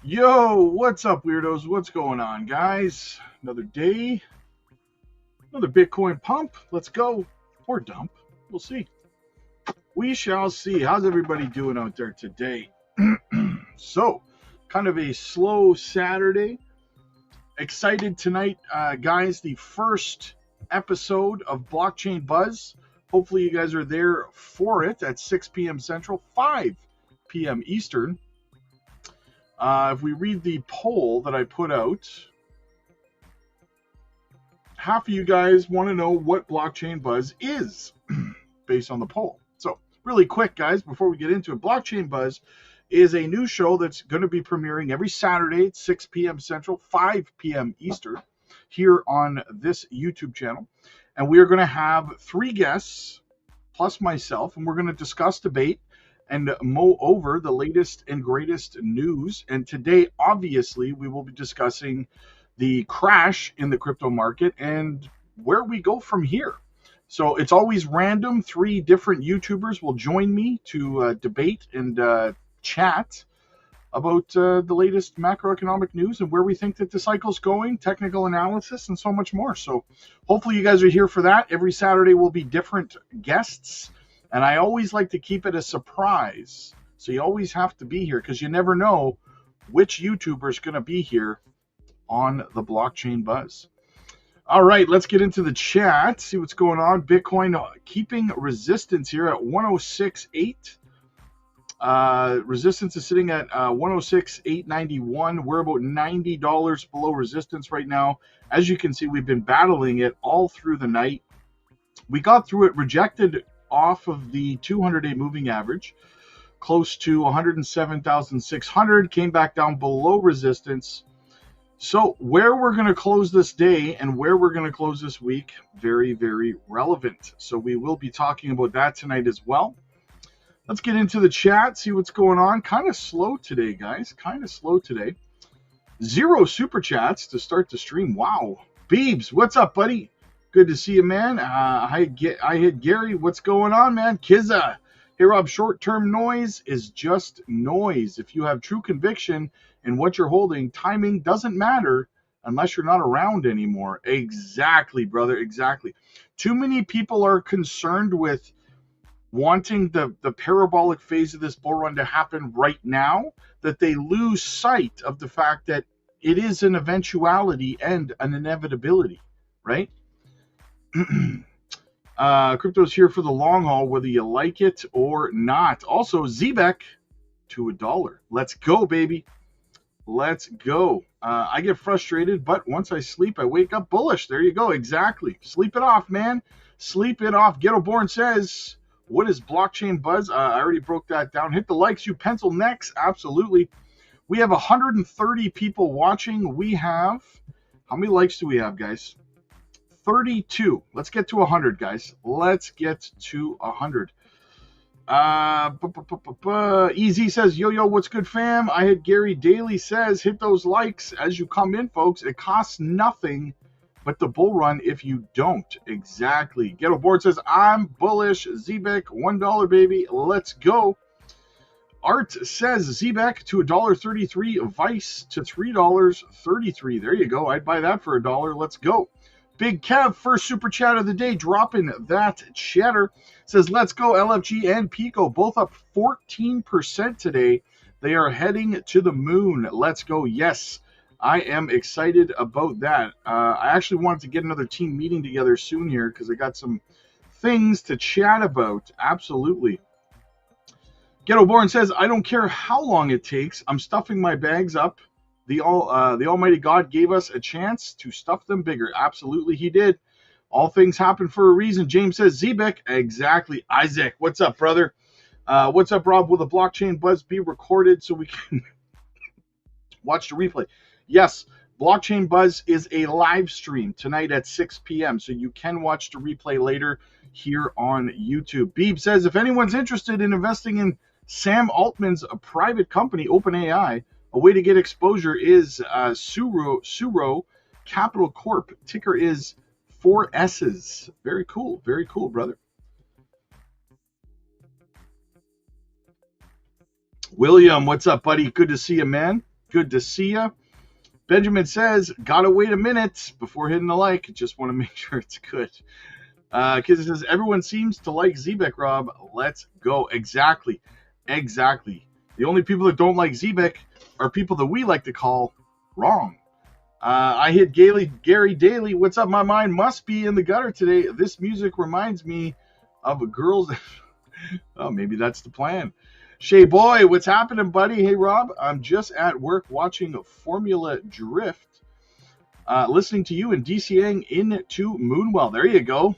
Yo, what's up, weirdos? What's going on, guys? Another day, another Bitcoin pump. Let's go. Or dump. We'll see. We shall see. How's everybody doing out there today? So, kind of a slow Saturday. Excited tonight, guys. The first episode of Blockchain Buzz. Hopefully you guys are there for it at 6 p.m. Central, 5 p.m. Eastern. If we read the poll that I put out, half of you guys want to know what Blockchain Buzz is based on the poll. So really quick, guys, before we get into it, Blockchain Buzz is a new show that's going to be premiering every Saturday at 6 p.m. Central, 5 p.m. Eastern here on this YouTube channel. And we are going to have 3 guests plus myself, and we're going to discuss, debate, and mow over the latest and greatest news. And today, obviously, we will be discussing the crash in the crypto market and where we go from here. So it's always random. 3 different YouTubers will join me to debate and chat about the latest macroeconomic news and where we think that the cycle's going, technical analysis, and so much more. So hopefully you guys are here for that. Every Saturday will be different guests. And I always like to keep it a surprise. So you always have to be here because you never know which YouTuber is going to be here on the Blockchain Buzz. All right, let's get into the chat, see what's going on. Bitcoin keeping resistance here at 106.8. Resistance is sitting at 106,891. We're about $90 below resistance right now. As you can see, we've been battling it all through the night. We got through it, rejected off of the 200-day moving average, close to 107,600, came back down below resistance. So where we're going to close this day and where we're going to close this week, very, very relevant. So we will be talking about that tonight as well. Let's get into the chat, see what's going on. Kind of slow today, guys. Kind of slow today. 0 super chats to start the stream. Wow. Beebs, what's up, buddy? Good to see you, man. I hit Gary. What's going on, man? Kizza. Hey, Rob, short-term noise is just noise. If you have true conviction in what you're holding, timing doesn't matter unless you're not around anymore. Exactly, brother. Exactly. Too many people are concerned with wanting the parabolic phase of this bull run to happen right now, that they lose sight of the fact that it is an eventuality and an inevitability, right? Crypto's here for the long haul, whether you like it or not. Also, Zebek to $1. Let's go, baby. Let's go. I get frustrated, but once I sleep, I wake up bullish. There you go. Exactly. Sleep it off, man. Sleep it off. Ghetto Born says, what is blockchain buzz? I already broke that down. Hit the likes, you pencil necks. Absolutely. We have 130 people watching. We have, how many likes do we have, guys? 32. Let's get to 100, guys. Let's get to 100. Easy says, yo, what's good, fam? I hit Gary Daly says, hit those likes as you come in, folks. It costs nothing but the bull run if you don't. Exactly. Ghetto Board says, I'm bullish. Zebek, $1, baby. Let's go. Art says, Zebek to $1.33. Vice to $3.33. There you go. I'd buy that for $1. Let's go. Big Kev, first super chat of the day, dropping that chatter. Says, let's go. LFG and Pico, both up 14% today. They are heading to the moon. Let's go. Yes, I am excited about that. I actually wanted to get another team meeting together soon here because I got some things to chat about. Absolutely. Ghetto Born says, I don't care how long it takes. I'm stuffing my bags up. The Almighty God gave us a chance to stuff them bigger. Absolutely, he did. All things happen for a reason. James says, Zebek. Exactly. Isaac, what's up, brother? What's up, Rob? Will the blockchain buzz be recorded so we can watch the replay? Yes, blockchain buzz is a live stream tonight at 6 p.m. So you can watch the replay later here on YouTube. Beeb says, if anyone's interested in investing in Sam Altman's private company, OpenAI, a way to get exposure is Suro Capital Corp. Ticker is 4 S's. Very cool. Very cool, brother. William, what's up, buddy? Good to see you, man. Good to see you. Benjamin says, gotta wait a minute before hitting the like. Just want to make sure it's good. Kiz says, everyone seems to like Zebek, Rob. Let's go. Exactly. Exactly. The only people that don't like Zebek are people that we like to call wrong. I hit Gary Daly. What's up? My mind must be in the gutter today. This music reminds me of girls. Oh, maybe that's the plan. Shay Boy, what's happening, buddy? Hey, Rob, I'm just at work watching Formula Drift, listening to you and DCing into Moonwell. There you go.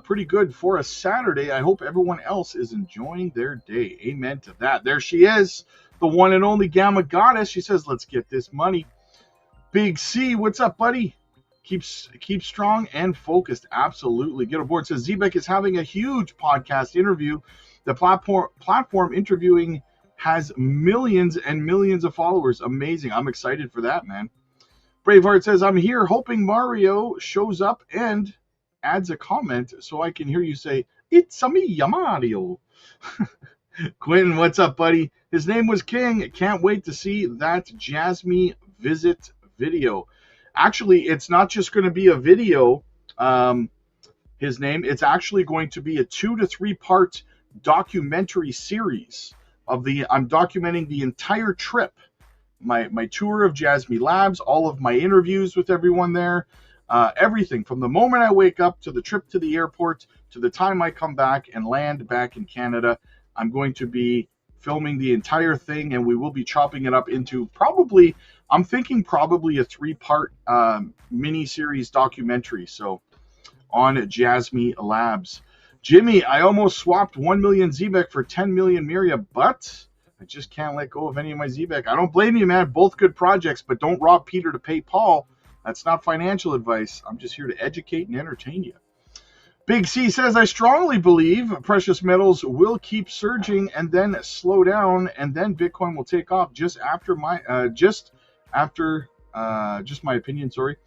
Pretty good for a Saturday. I hope everyone else is enjoying their day. Amen to that. There she is, the one and only Gamma Goddess. She says, let's get this money. Big C, what's up, buddy? Keep strong and focused. Absolutely. Get aboard. Says Zebek is having a huge podcast interview. The platform interviewing has millions and millions of followers. Amazing. I'm excited for that, man. Braveheart says, I'm here hoping Mario shows up and adds a comment so I can hear you say, it's a me, Mario. Quentin, what's up, buddy? His name was King. Can't wait to see that Jasmine visit video. Actually, it's not just going to be a video, his name. It's actually going to be a 2 to 3 part documentary series of I'm documenting the entire trip, my tour of Jasmine Labs, all of my interviews with everyone there, Everything from the moment I wake up to the trip to the airport to the time I come back and land back in Canada, I'm going to be filming the entire thing, and we will be chopping it up into probably, I'm thinking probably a 3-part mini-series documentary. So on Jasmy Labs. Jimmy, I almost swapped 1 million ZBEC for 10 million Miria, but I just can't let go of any of my ZBEC. I don't blame you, man. Both good projects, but don't rob Peter to pay Paul. That's not financial advice. I'm just here to educate and entertain you. Big C says, I strongly believe precious metals will keep surging and then slow down, and then Bitcoin will take off. Just my opinion. Sorry,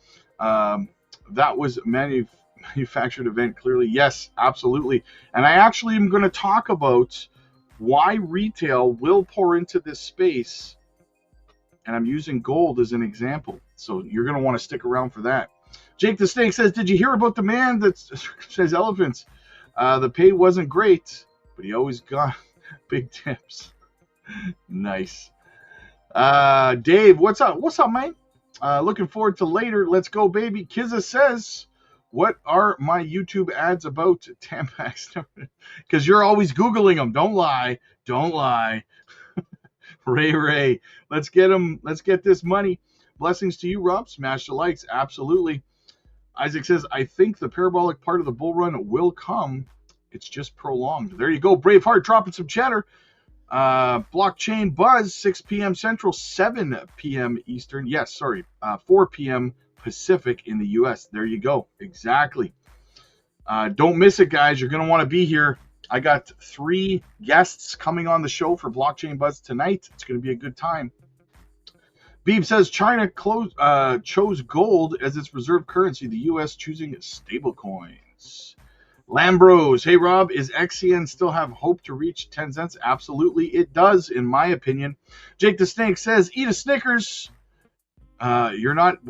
that was manufactured event. Clearly, yes, absolutely. And I actually am going to talk about why retail will pour into this space, and I'm using gold as an example. So you're going to want to stick around for that. Jake the Snake says, did you hear about the man that says elephants? The pay wasn't great, but he always got big tips. Nice. Dave, what's up? What's up, man? Looking forward to later. Let's go, baby. Kizza says, what are my YouTube ads about? Tampax. Because you're always Googling them. Don't lie. Don't lie. Ray. Let's get them. Let's get this money. Blessings to you, Rob. Smash the likes. Absolutely. Isaac says, I think the parabolic part of the bull run will come. It's just prolonged. There you go. Braveheart dropping some chatter. Blockchain Buzz, 6 p.m. Central, 7 p.m. Eastern. Yes, sorry. 4 p.m. Pacific in the U.S. There you go. Exactly. Don't miss it, guys. You're going to want to be here. I got 3 guests coming on the show for Blockchain Buzz tonight. It's going to be a good time. Beeb says China chose gold as its reserve currency. The U.S. choosing stable coins. Lambros, hey Rob, is XCN still have hope to reach 10 cents? Absolutely, it does, in my opinion. Jake the Snake says, eat a Snickers. You're not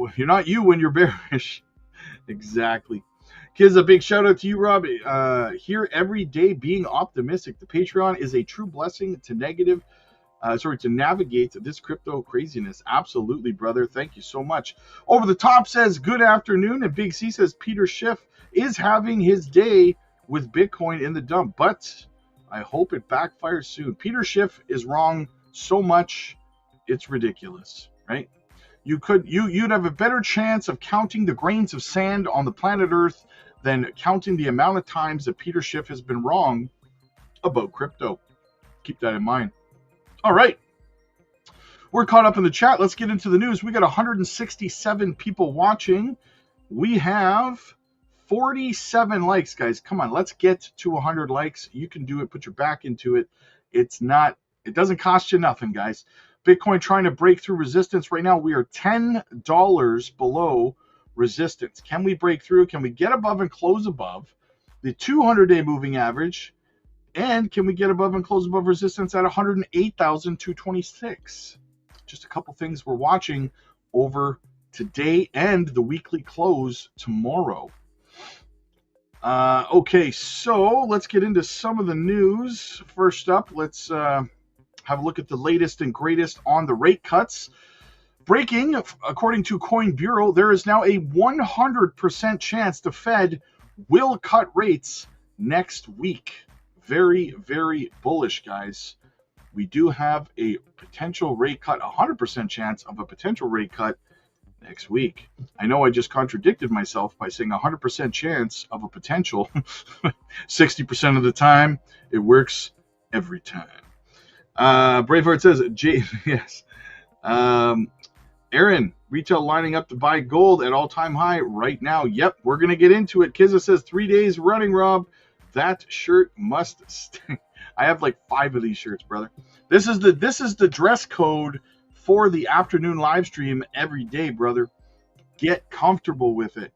you when you're bearish. Exactly. Kids, a big shout out to you, Rob. Here every day being optimistic. The Patreon is a true blessing to navigate this crypto craziness. Absolutely, brother. Thank you so much. Over the Top says, good afternoon. And Big C says, Peter Schiff is having his day with Bitcoin in the dump, but I hope it backfires soon. Peter Schiff is wrong so much, it's ridiculous, right? You'd have a better chance of counting the grains of sand on the planet Earth than counting the amount of times that Peter Schiff has been wrong about crypto. Keep that in mind. All right. We're caught up in the chat. Let's get into the news. We got 167 people watching. We have 47 likes, guys. Come on, let's get to 100 likes. You can do it. Put your back into it. It doesn't cost you nothing, guys. Bitcoin trying to break through resistance. Right now, we are $10 below resistance. Can we break through? Can we get above and close above the 200-day moving average? And can we get above and close above resistance at 108,226? Just a couple things we're watching over today and the weekly close tomorrow. Okay, so let's get into some of the news. First up, let's have a look at the latest and greatest on the rate cuts. Breaking, according to Coin Bureau, there is now a 100% chance the Fed will cut rates next week. Very, very bullish, guys. We do have a potential rate cut, 100% chance of a potential rate cut next week. I know I just contradicted myself by saying 100% chance of a potential. 60% of the time, it works every time. Braveheart says, yes. Aaron, retail lining up to buy gold at all-time high right now. Yep, we're going to get into it. Kizza says 3 days running, Rob. That shirt must stay. I have like 5 of these shirts, brother. This is the dress code for the afternoon live stream every day, brother. Get comfortable with it.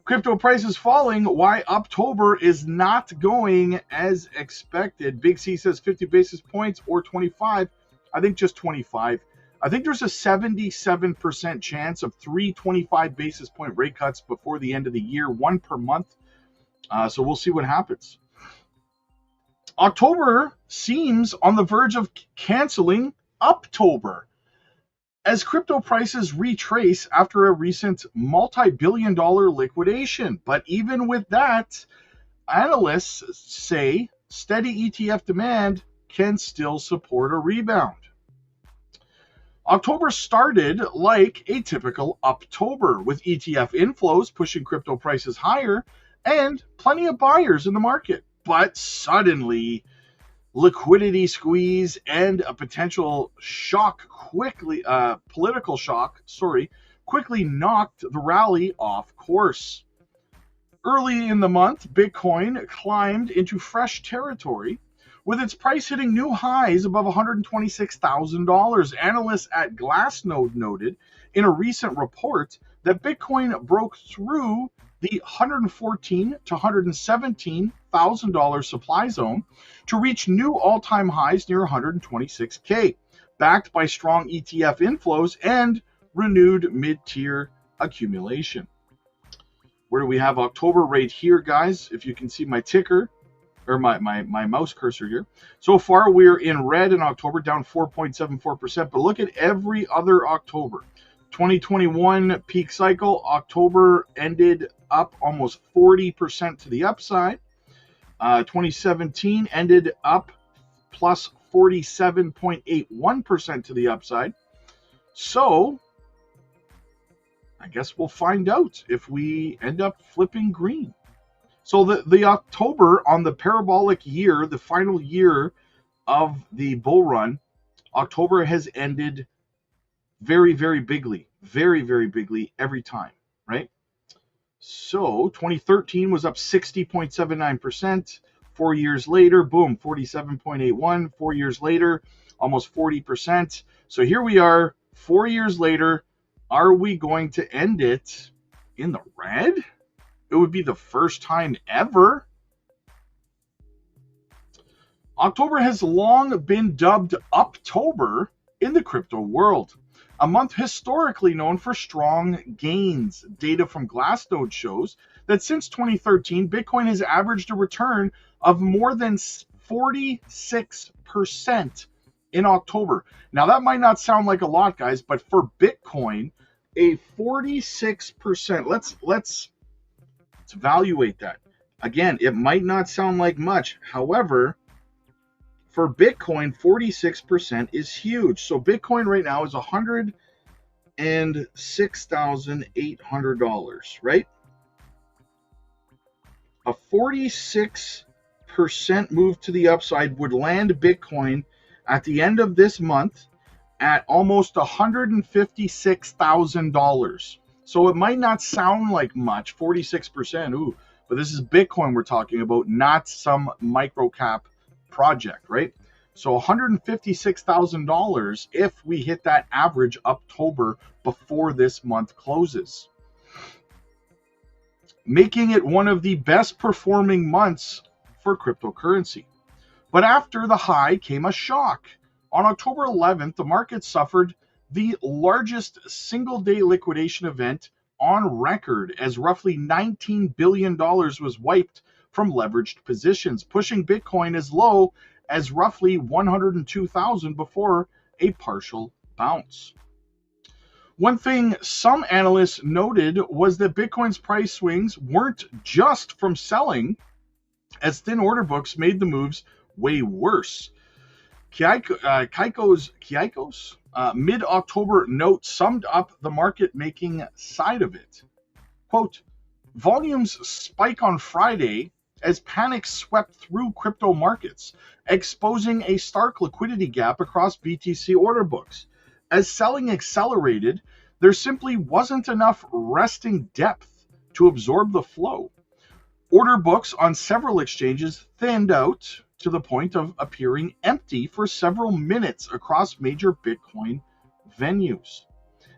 Crypto prices falling. Why October is not going as expected. Big C says 50 basis points or 25. I think just 25. I think there's a 77% chance of 3 25 basis point rate cuts before the end of the year, 1 per month. So we'll see what happens. October seems on the verge of canceling Uptober. as crypto prices retrace after a recent multi-billion-dollar liquidation. But even with that, analysts say steady ETF demand can still support a rebound. October started like a typical Uptober, with ETF inflows pushing crypto prices higher and plenty of buyers in the market. But suddenly, liquidity squeeze and a potential political shock, quickly knocked the rally off course. Early in the month, Bitcoin climbed into fresh territory, with its price hitting new highs above $126,000. Analysts at Glassnode noted in a recent report that Bitcoin broke through the $114,000 to $117,000 supply zone to reach new all-time highs near $126K, backed by strong ETF inflows and renewed mid-tier accumulation. Where do we have October? Right here, guys. If you can see my ticker, or my mouse cursor here. So far, we're in red in October, down 4.74%. But look at every other October. 2021 peak cycle, October ended up almost 40% to the upside. 2017 ended up plus 47.81% to the upside. So I guess we'll find out if we end up flipping green. So the October on the parabolic year, the final year of the bull run, October has ended very, very bigly every time, right? So 2013 was up 60.79%. 4 years later, boom, 47.81. 4 years later, almost 40%. So here we are, 4 years later. Are we going to end it in the red? It would be the first time ever. October has long been dubbed Uptober in the crypto world, a month historically known for strong gains. Data from Glassnode shows that since 2013, Bitcoin has averaged a return of more than 46% in October. Now, that might not sound like a lot, guys, but for Bitcoin, a 46%, let's evaluate that. Again, it might not sound like much. However, for Bitcoin, 46% is huge. So Bitcoin right now is $106,800, right? A 46% move to the upside would land Bitcoin at the end of this month at almost $156,000. So it might not sound like much, 46%, ooh, but this is Bitcoin we're talking about, not some micro cap project, right? So $156,000 if we hit that average October before this month closes, making it one of the best performing months for cryptocurrency. But after the high came a shock. On October 11th, the market suffered the largest single-day liquidation event on record, as roughly $19 billion was wiped from leveraged positions, pushing Bitcoin as low as roughly 102,000 before a partial bounce. One thing some analysts noted was that Bitcoin's price swings weren't just from selling, as thin order books made the moves way worse. Kaiko's mid-October note summed up the market-making side of it. Quote, volumes spike on Friday as panic swept through crypto markets, exposing a stark liquidity gap across BTC order books. As selling accelerated, there simply wasn't enough resting depth to absorb the flow. Order books on several exchanges thinned out to the point of appearing empty for several minutes across major Bitcoin venues.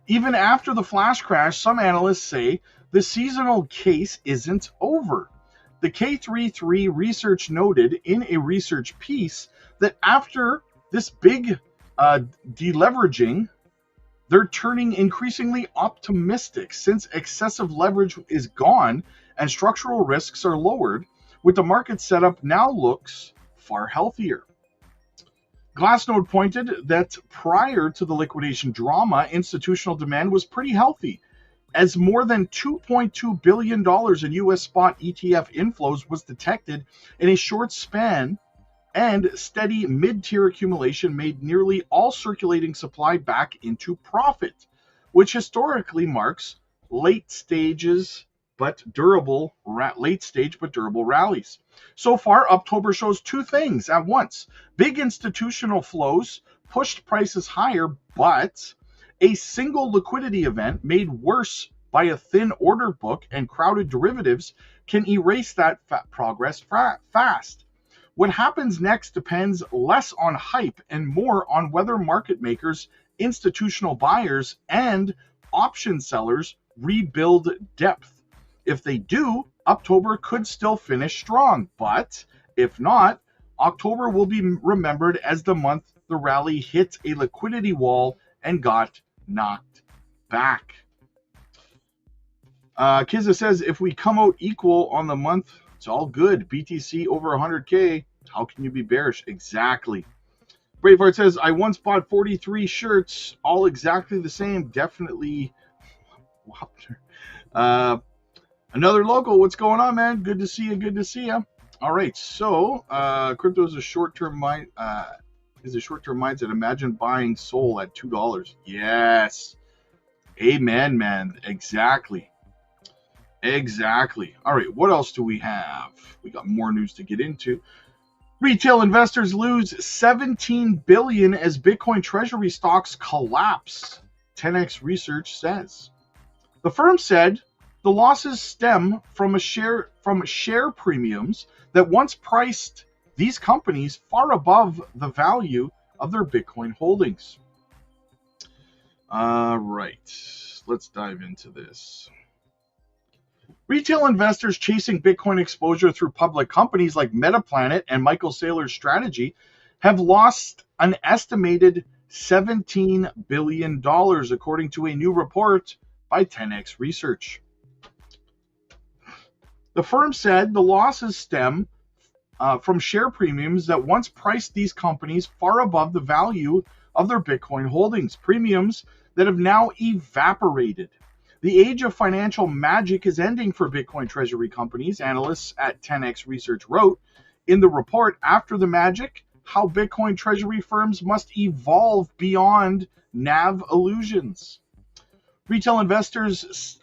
Even after the flash crash, some analysts say the seasonal case isn't over. The K33 research noted in a research piece that after this big deleveraging, they're turning increasingly optimistic since excessive leverage is gone and structural risks are lowered, with the market setup now looks far healthier. Glassnode pointed that prior to the liquidation drama, institutional demand was pretty healthy, as more than $2.2 billion in US spot ETF inflows was detected in a short span, and steady mid-tier accumulation made nearly all circulating supply back into profit, which historically marks late stage but durable rallies. So far, October shows two things at once. Big institutional flows pushed prices higher, but a single liquidity event made worse by a thin order book and crowded derivatives can erase that progress fast. What happens next depends less on hype and more on whether market makers, institutional buyers, and option sellers rebuild depth. If they do, October could still finish strong, but if not, October will be remembered as the month the rally hit a liquidity wall and got knocked back. Kizza says, if we come out equal on the month, it's all good. BTC over 100K. How can you be bearish? Exactly. Braveheart says, I once bought 43 shirts, all exactly the same. Definitely. Another local. What's going on, man? Good to see you. Good to see you. All right. So, crypto is a short-term mind. Mindset. Imagine buying Sol at $2. Yes. Amen, man. Exactly. All right. What else do we have? We got more news to get into. Retail investors lose $17 billion as Bitcoin treasury stocks collapse, 10x Research says. The firm said the losses stem from share premiums that once priced these companies far above the value of their Bitcoin holdings. All right, let's dive into this. Retail investors chasing Bitcoin exposure through public companies like Metaplanet and Michael Saylor's strategy have lost an estimated $17 billion, according to a new report by 10x Research. The firm said the losses stem from share premiums that once priced these companies far above the value of their Bitcoin holdings, premiums that have now evaporated. The age of financial magic is ending for Bitcoin treasury companies, analysts at 10x Research wrote in the report. After the magic, how Bitcoin treasury firms must evolve beyond NAV illusions. Retail investors,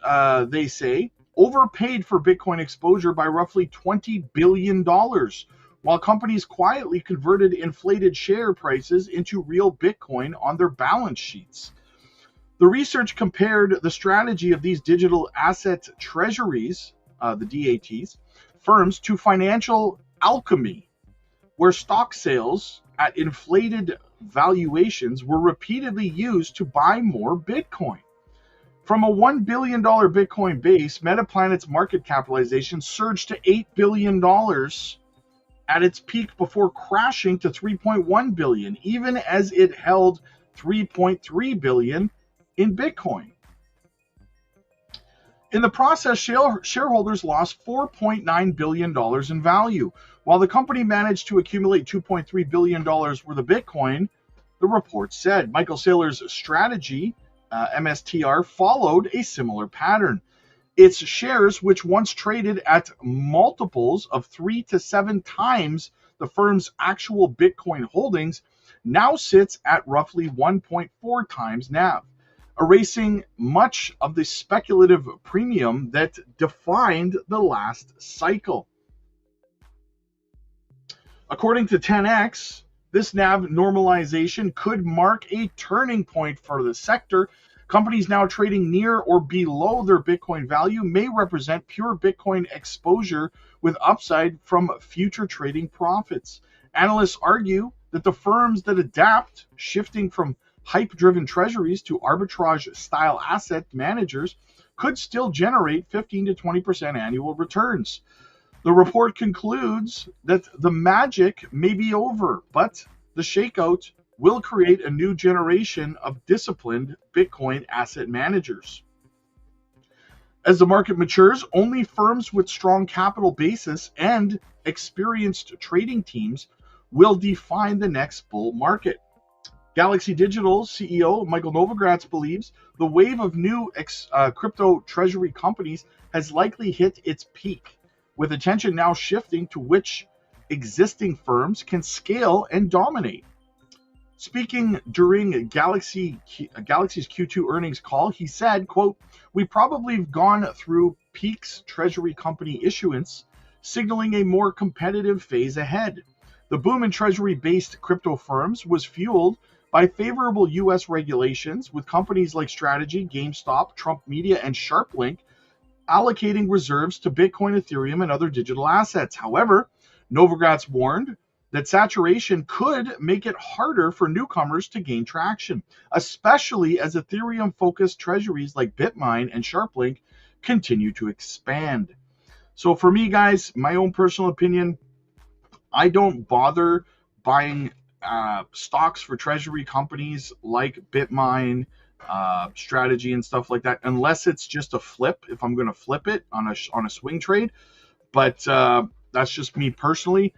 they say, overpaid for Bitcoin exposure by roughly $20 billion, while companies quietly converted inflated share prices into real Bitcoin on their balance sheets. The research compared the strategy of these digital asset treasuries, the DATs, firms to financial alchemy, where stock sales at inflated valuations were repeatedly used to buy more Bitcoin. From a $1 billion Bitcoin base, Metaplanet's market capitalization surged to $8 billion at its peak before crashing to $3.1 billion, even as it held $3.3 billion in Bitcoin. In the process, shareholders lost $4.9 billion in value, while the company managed to accumulate $2.3 billion worth of Bitcoin, the report said. Michael Saylor's strategy, MSTR, followed a similar pattern. Its shares, which once traded at multiples of 3 to 7 times the firm's actual Bitcoin holdings, now sits at roughly 1.4 times NAV, erasing much of the speculative premium that defined the last cycle. According to 10x, this NAV normalization could mark a turning point for the sector. Companies now trading near or below their Bitcoin value may represent pure Bitcoin exposure with upside from future trading profits. Analysts argue that the firms that adapt, shifting from hype-driven treasuries to arbitrage-style asset managers, could still generate 15 to 20% annual returns. The report concludes that the magic may be over, but the shakeout will create a new generation of disciplined Bitcoin asset managers. As the market matures, only firms with strong capital bases and experienced trading teams will define the next bull market. Galaxy Digital CEO Michael Novogratz believes the wave of new crypto treasury companies has likely hit its peak, with attention now shifting to which existing firms can scale and dominate. Speaking during Galaxy's Q2 earnings call, he said, quote, "We probably have gone through peaks treasury company issuance, signaling a more competitive phase ahead. The boom in treasury-based crypto firms was fueled by favorable U.S. regulations, with companies like Strategy, GameStop, Trump Media, and SharpLink allocating reserves to Bitcoin, Ethereum, and other digital assets. However, Novogratz warned that saturation could make it harder for newcomers to gain traction, especially as Ethereum-focused treasuries like Bitmine and SharpLink continue to expand." So for me, guys, my own personal opinion, I don't bother buying stocks for treasury companies like Bitmine, Strategy, and stuff like that, unless it's just a flip. If I'm going to flip it on a swing trade, but that's just me personally.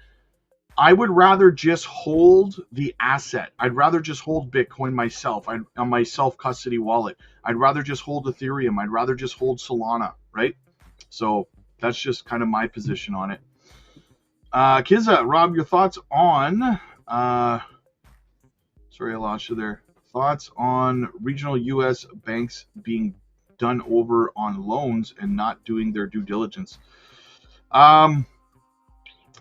I would rather just hold the asset. I'd rather just hold Bitcoin myself on my self-custody wallet. I'd rather just hold Ethereum. I'd rather just hold Solana, right? So that's just kind of my position on it. Kiza, Rob, your thoughts on sorry, I lost you there. Thoughts on regional U.S. banks being done over on loans and not doing their due diligence?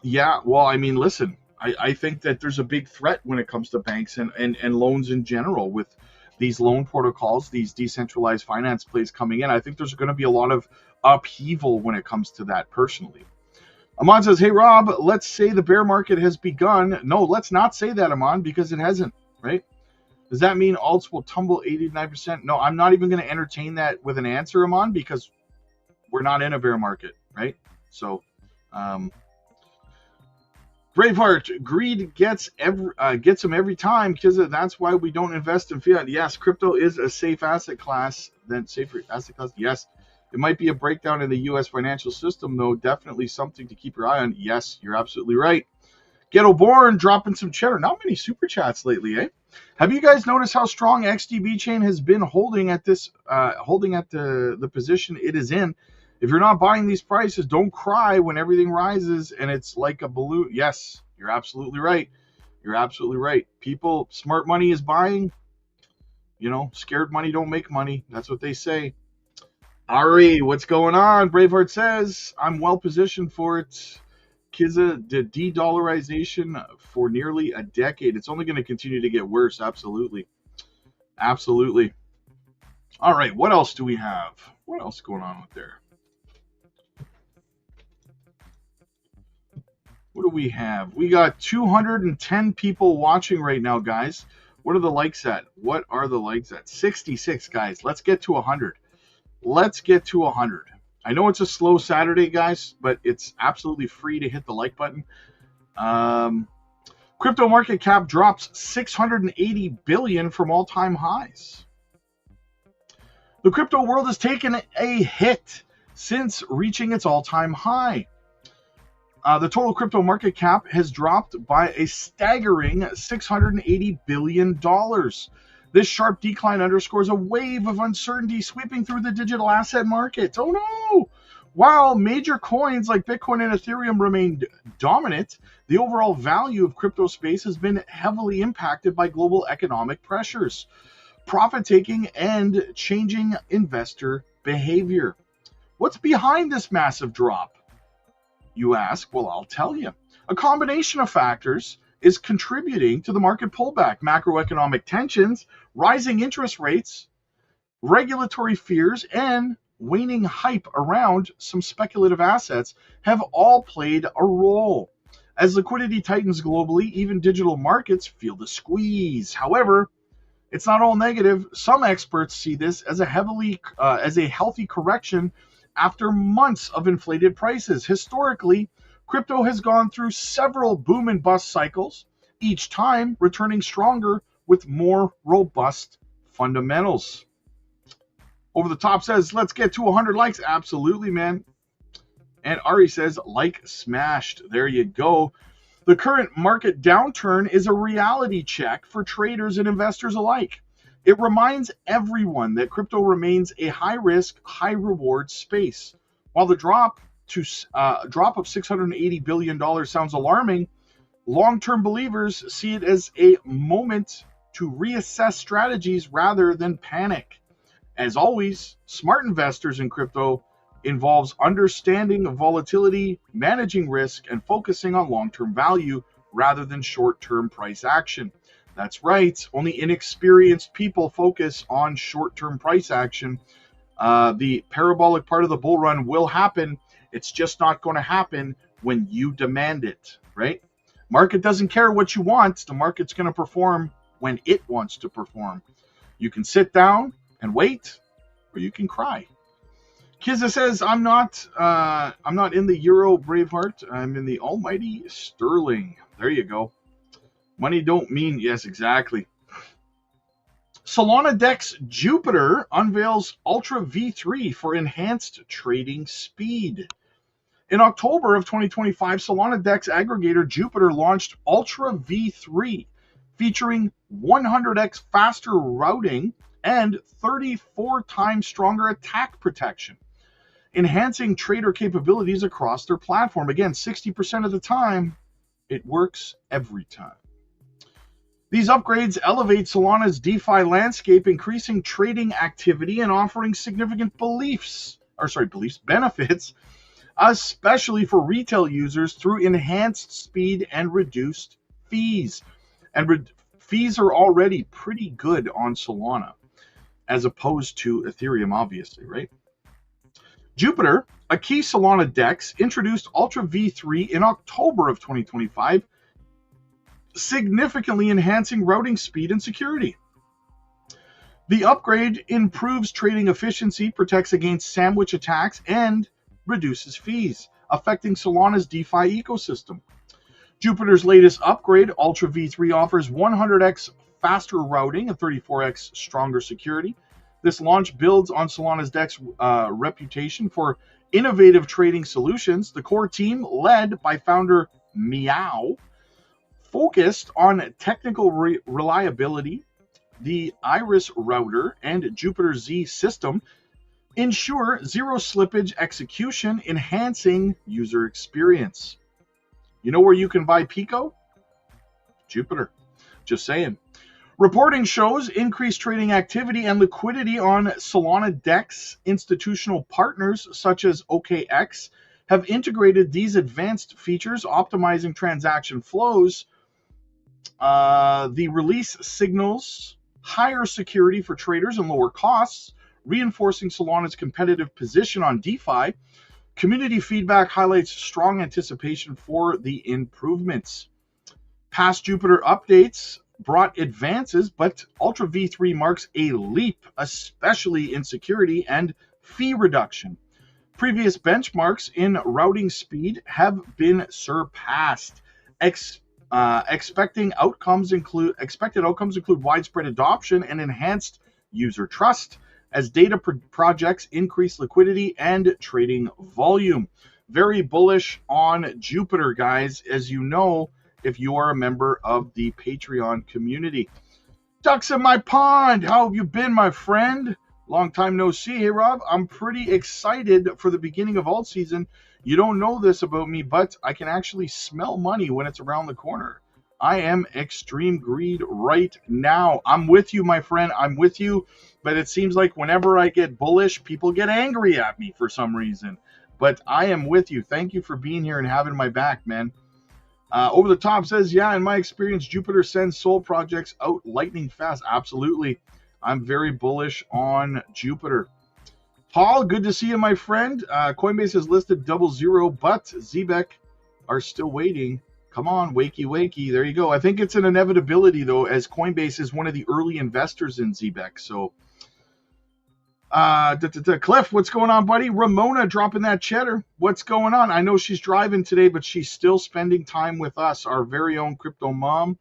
Yeah, well, I mean, listen, I think that there's a big threat when it comes to banks and loans in general with these loan protocols, these decentralized finance plays coming in. I think there's going to be a lot of upheaval when it comes to that personally. Aman says, "Hey, Rob, let's say the bear market has begun." No, let's not say that, Aman, because it hasn't, right? Does that mean alts will tumble 89%? No, I'm not even going to entertain that with an answer, Aman, because we're not in a bear market, right? So, Braveheart, greed gets him every time, because that's why we don't invest in fiat. Yes, crypto is a safer asset class. Yes. It might be a breakdown in the U.S. financial system, though. Definitely something to keep your eye on. Yes, you're absolutely right. Ghetto Born dropping some cheddar. Not many super chats lately, eh? Have you guys noticed how strong XDB chain has been holding at the position it is in? If you're not buying these prices, don't cry when everything rises and it's like a balloon. Yes, you're absolutely right. You're absolutely right. People, smart money is buying. Scared money don't make money. That's what they say. Ari, what's going on? Braveheart says, "I'm well positioned for it. Kiza, the de-dollarization for nearly a decade. It's only going to continue to get worse." Absolutely. Absolutely. All right, what else do we have? What else is going on with there? What do we have? We got 210 people watching right now, guys. What are the likes at? 66, guys. Let's get to 100. Let's get to 100. I know it's a slow Saturday, guys, but it's absolutely free to hit the like button. Crypto market cap drops $680 billion from all-time highs. The crypto world has taken a hit since reaching its all-time high. The total crypto market cap has dropped by a staggering $680 billion. This sharp decline underscores a wave of uncertainty sweeping through the digital asset market. Oh no! While major coins like Bitcoin and Ethereum remained dominant, the overall value of crypto space has been heavily impacted by global economic pressures, profit-taking, and changing investor behavior. What's behind this massive drop? You ask. Well, I'll tell you. A combination of factors is contributing to the market pullback. Macroeconomic tensions, rising interest rates, regulatory fears, and waning hype around some speculative assets have all played a role. As liquidity tightens globally, even digital markets feel the squeeze. However, it's not all negative. Some experts see this as a healthy correction after months of inflated prices. Historically, crypto has gone through several boom and bust cycles, each time returning stronger with more robust fundamentals. Over the Top says, "Let's get to 100 likes." Absolutely, man. And Ari says, "Like smashed." There you go. The current market downturn is a reality check for traders and investors alike. It reminds everyone that crypto remains a high-risk, high-reward space. While the drop of $680 billion sounds alarming, long-term believers see it as a moment to reassess strategies rather than panic. As always, smart investors in crypto involves understanding of volatility, managing risk, and focusing on long-term value rather than short-term price action. That's right, only inexperienced people focus on short-term price action. The parabolic part of the bull run will happen. It's just not going to happen when you demand it, right? Market doesn't care what you want. The market's going to perform when it wants to perform. You can sit down and wait, or you can cry. Kizza says, I'm not in the Euro Braveheart. I'm in the almighty Sterling. There you go. Money don't mean, yes, exactly. Solana DEX Jupiter unveils Ultra V3 for enhanced trading speed. In October of 2025, Solana DEX aggregator Jupiter launched Ultra V3, featuring 100x faster routing and 34 times stronger attack protection, enhancing trader capabilities across their platform. Again, 60% of the time, it works every time. These upgrades elevate Solana's DeFi landscape, increasing trading activity and offering significant benefits, especially for retail users through enhanced speed and reduced fees. And fees are already pretty good on Solana, as opposed to Ethereum, obviously, right? Jupiter, a key Solana DEX, introduced Ultra V3 in October of 2025, significantly enhancing routing speed and security. The upgrade improves trading efficiency, protects against sandwich attacks, and reduces fees, affecting Solana's DeFi ecosystem. Jupiter's latest upgrade, Ultra V3, offers 100x faster routing and 34x stronger security. This launch builds on Solana's DEX reputation for innovative trading solutions. The core team, led by founder Meow, focused on technical reliability. The Iris router and Jupiter Z system ensure zero slippage execution, enhancing user experience. You know where you can buy Pico? Jupiter. Just saying. Reporting shows increased trading activity and liquidity on Solana DEX. Institutional partners such as OKX have integrated these advanced features, optimizing transaction flows. The release signals higher security for traders and lower costs, reinforcing Solana's competitive position on DeFi. Community feedback highlights strong anticipation for the improvements. Past Jupiter updates brought advances, but Ultra V3 marks a leap, especially in security and fee reduction. Previous benchmarks in routing speed have been surpassed. Expected outcomes include widespread adoption and enhanced user trust as data projects increase liquidity and trading volume. Very bullish on Jupiter, guys, as you know, if you are a member of the Patreon community. Ducks in my pond, how have you been, my friend? Long time no see. Hey, Rob, I'm pretty excited for the beginning of alt season. You don't know this about me, but I can actually smell money when it's around the corner. I am extreme greed right now. I'm with you, my friend. I'm with you. But it seems like whenever I get bullish, people get angry at me for some reason. But I am with you. Thank you for being here and having my back, man. Over the Top says, yeah, in my experience, Jupiter sends Sol projects out lightning fast. Absolutely. I'm very bullish on Jupiter. Paul, good to see you, my friend. Coinbase has listed 00, but Zbeck are still waiting. Come on, wakey, wakey. There you go. I think it's an inevitability, though, as Coinbase is one of the early investors in Zbeck. So, Cliff, what's going on, buddy? Ramona dropping that cheddar. What's going on? I know she's driving today, but she's still spending time with us, our very own crypto mom.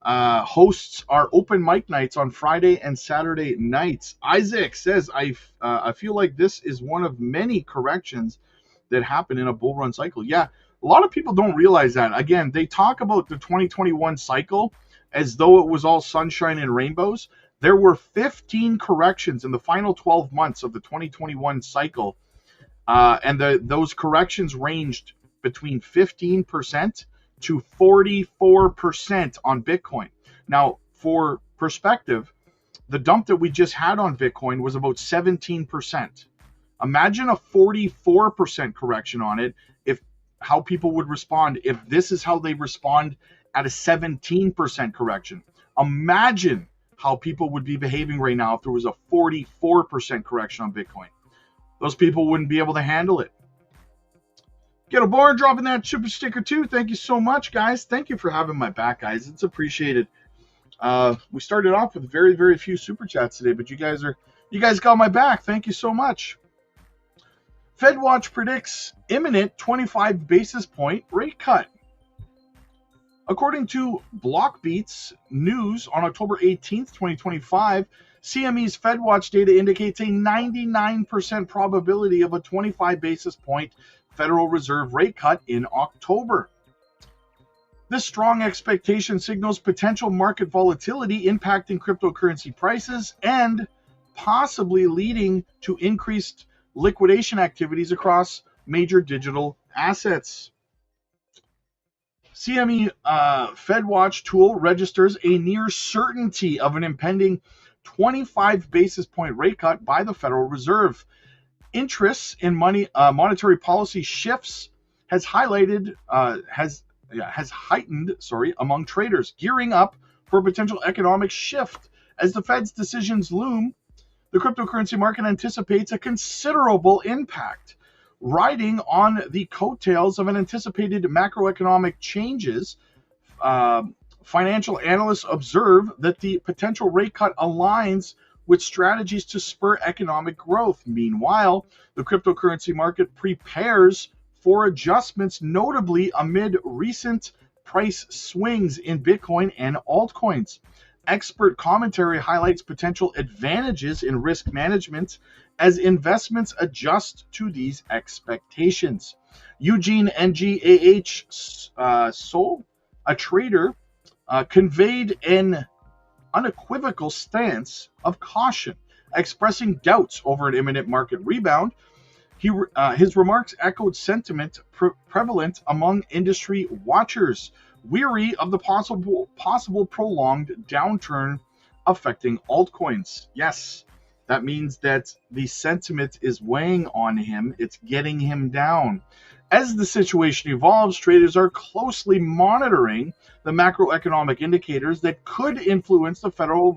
Hosts our open mic nights on Friday and Saturday nights. Isaac says, I feel like this is one of many corrections that happen in a bull run cycle. Yeah, A lot of people don't realize that. Again, they talk about the 2021 cycle as though it was all sunshine and rainbows. There were 15 corrections in the final 12 months of the 2021 cycle, and those corrections ranged between 15% to 44% on Bitcoin. Now, for perspective, the dump that we just had on Bitcoin was about 17%. Imagine a 44% correction on it, if how people would respond if this is how they respond at a 17% correction. Imagine how people would be behaving right now if there was a 44% correction on Bitcoin. Those people wouldn't be able to handle it. Get a board dropping that super sticker too. Thank you so much, guys. Thank you for having my back, guys. It's appreciated. We started off with very, very few super chats today, but you guys got my back. Thank you so much. FedWatch predicts imminent 25 basis point rate cut. According to Blockbeat's news on October 18th, 2025, CME's FedWatch data indicates a 99% probability of a 25 basis point Federal Reserve rate cut in October. This strong expectation signals potential market volatility impacting cryptocurrency prices and possibly leading to increased liquidation activities across major digital assets. CME FedWatch tool registers a near certainty of an impending 25 basis point rate cut by the Federal Reserve. Interest in monetary policy shifts has heightened among traders, gearing up for a potential economic shift. As the Fed's decisions loom, the cryptocurrency market anticipates a considerable impact. Riding on the coattails of an anticipated macroeconomic changes, financial analysts observe that the potential rate cut aligns with strategies to spur economic growth. Meanwhile, the cryptocurrency market prepares for adjustments, notably amid recent price swings in Bitcoin and altcoins. Expert commentary highlights potential advantages in risk management as investments adjust to these expectations. Eugene NGAH Sol, a trader, conveyed an unequivocal stance of caution, expressing doubts over an imminent market rebound. His remarks echoed sentiment prevalent among industry watchers, weary of the possible prolonged downturn affecting altcoins. Yes, that means that the sentiment is weighing on him. It's getting him down. As the situation evolves, traders are closely monitoring the macroeconomic indicators that could influence the Federal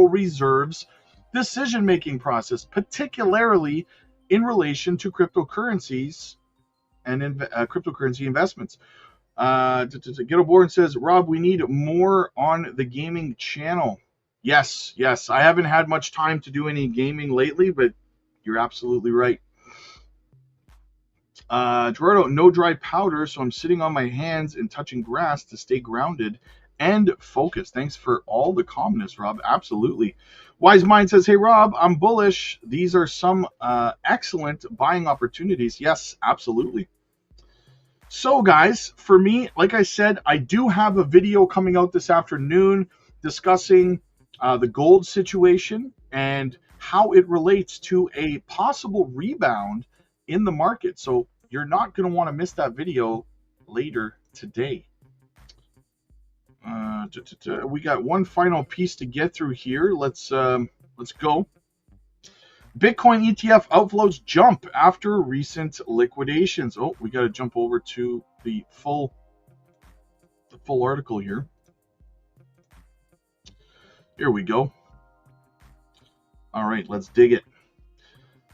Reserve's decision-making process, particularly in relation to cryptocurrencies and cryptocurrency investments. Get aboard says, Rob, we need more on the gaming channel. Yes. I haven't had much time to do any gaming lately, but you're absolutely right. Gerardo, no dry powder, so I'm sitting on my hands and touching grass to stay grounded and focused. Thanks for all the calmness, Rob. Absolutely. Wise Mind says, hey, Rob, I'm bullish. These are some excellent buying opportunities. Yes, absolutely. So, guys, for me, like I said, I do have a video coming out this afternoon discussing the gold situation and how it relates to a possible rebound in the market. So you're not going to want to miss that video later today. We got one final piece to get through here. Let's go. Bitcoin ETF outflows jump after recent liquidations. Oh, we got to jump over to the full article here. Here we go. All right, let's dig it.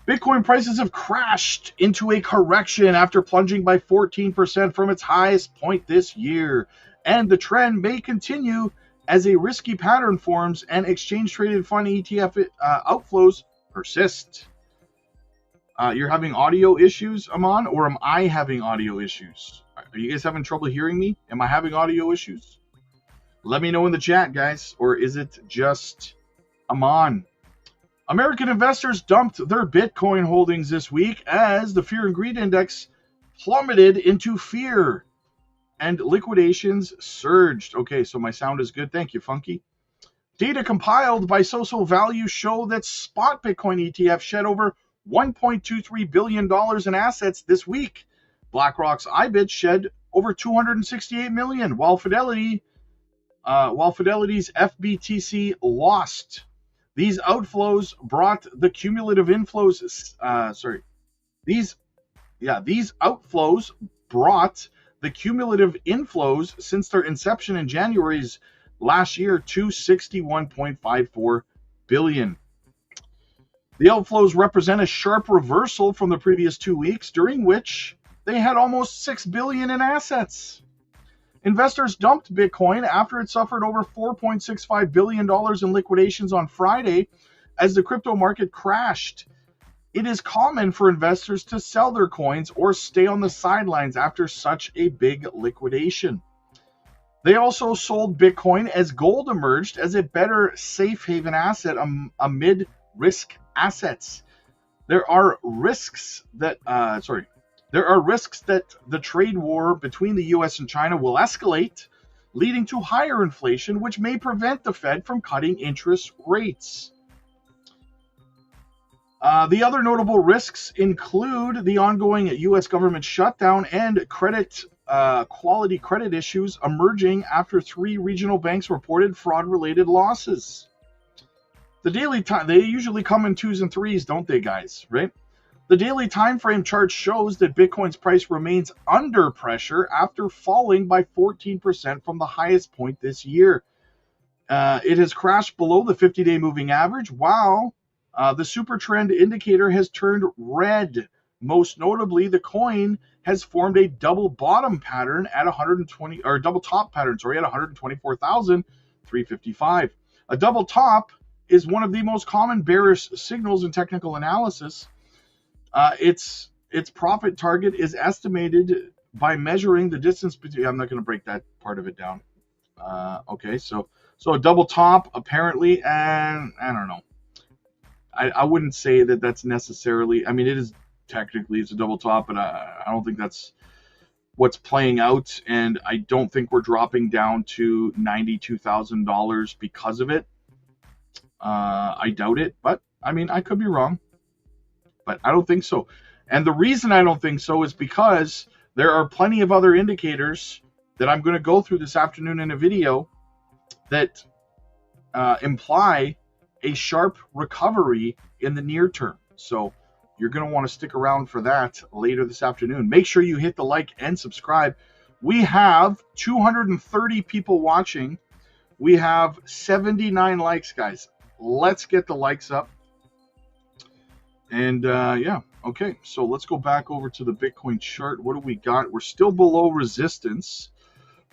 Bitcoin prices have crashed into a correction after plunging by 14% from its highest point this year, and the trend may continue as a risky pattern forms and exchange-traded fund ETF outflows persist. You're having audio issues, Aman, or am I having audio issues? Are you guys having trouble hearing me? Am I having audio issues? Let me know in the chat, guys, or is it just Aman? American investors dumped their Bitcoin holdings this week as the Fear and Greed Index plummeted into fear, and liquidations surged. Okay, so my sound is good. Thank you, Funky. Data compiled by Social Value show that spot Bitcoin ETF shed over $1.23 billion in assets this week. BlackRock's IBIT shed over $268 million, while Fidelity's FBTC lost. These outflows brought the cumulative inflows. These outflows brought the cumulative inflows since their inception in January's last year to $61.54 billion. The outflows represent a sharp reversal from the previous 2 weeks, during which they had almost $6 billion in assets. Investors dumped Bitcoin after it suffered over $4.65 billion in liquidations on Friday as the crypto market crashed. It is common for investors to sell their coins or stay on the sidelines after such a big liquidation. They also sold Bitcoin as gold emerged as a better safe haven asset amid risk assets. There are risks that the trade war between the US and China will escalate, leading to higher inflation, which may prevent the Fed from cutting interest rates. The other notable risks include the ongoing US government shutdown and quality credit issues emerging after 3 regional banks reported fraud-related losses. The daily time, they usually come in 2s and 3s, don't they, guys? Right? The daily time frame chart shows that Bitcoin's price remains under pressure after falling by 14% from the highest point this year. It has crashed below the 50-day moving average, while the super trend indicator has turned red. Most notably, the coin has formed a double bottom pattern at double top pattern, at 124,355. A double top is one of the most common bearish signals in technical analysis. Its profit target is estimated by measuring the distance between. I'm not going to break that part of it down. Okay, so a double top apparently, and I don't know. I wouldn't say that that's necessarily. I mean, it is technically it's a double top, but I don't think that's what's playing out, and I don't think we're dropping down to $92,000 because of it. I doubt it, but I mean, I could be wrong, but I don't think so. And the reason I don't think so is because there are plenty of other indicators that I'm going to go through this afternoon in a video that imply a sharp recovery in the near term. So you're going to want to stick around for that later this afternoon. Make sure you hit the like and subscribe. We have 230 people watching. We have 79 likes, guys. Let's get the likes up. And yeah, okay. So let's go back over to the Bitcoin chart. What do we got? We're still below resistance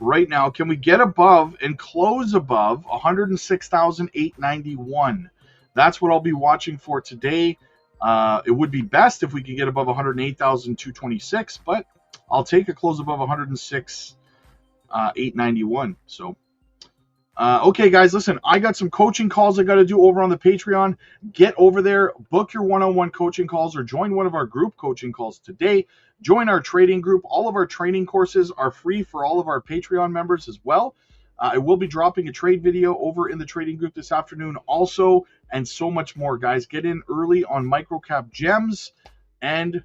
right now. Can we get above and close above 106,891? That's what I'll be watching for today. It would be best if we could get above 108,226, but I'll take a close above 106,891. So, okay, guys, listen, I got some coaching calls I got to do over on the Patreon. Get over there, book your one-on-one coaching calls, or join one of our group coaching calls today. Join our trading group. All of our training courses are free for all of our Patreon members as well. I will be dropping a trade video over in the trading group this afternoon also, and so much more, guys. Get in early on microcap gems and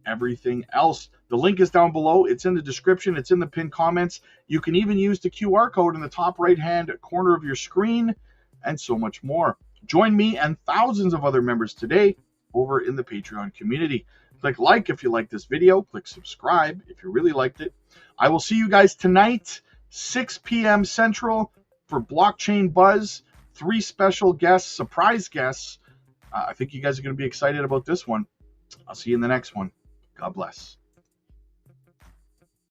everything else. The link is down below. It's in the description. It's in the pinned comments. You can even use the QR code in the top right-hand corner of your screen, and so much more. Join me and thousands of other members today over in the Patreon community. Click like if you like this video. Click subscribe if you really liked it. I will see you guys tonight, 6 p.m. Central, for Blockchain Buzz. 3 special guests, surprise guests. I think you guys are going to be excited about this one. I'll see you in the next one. God bless.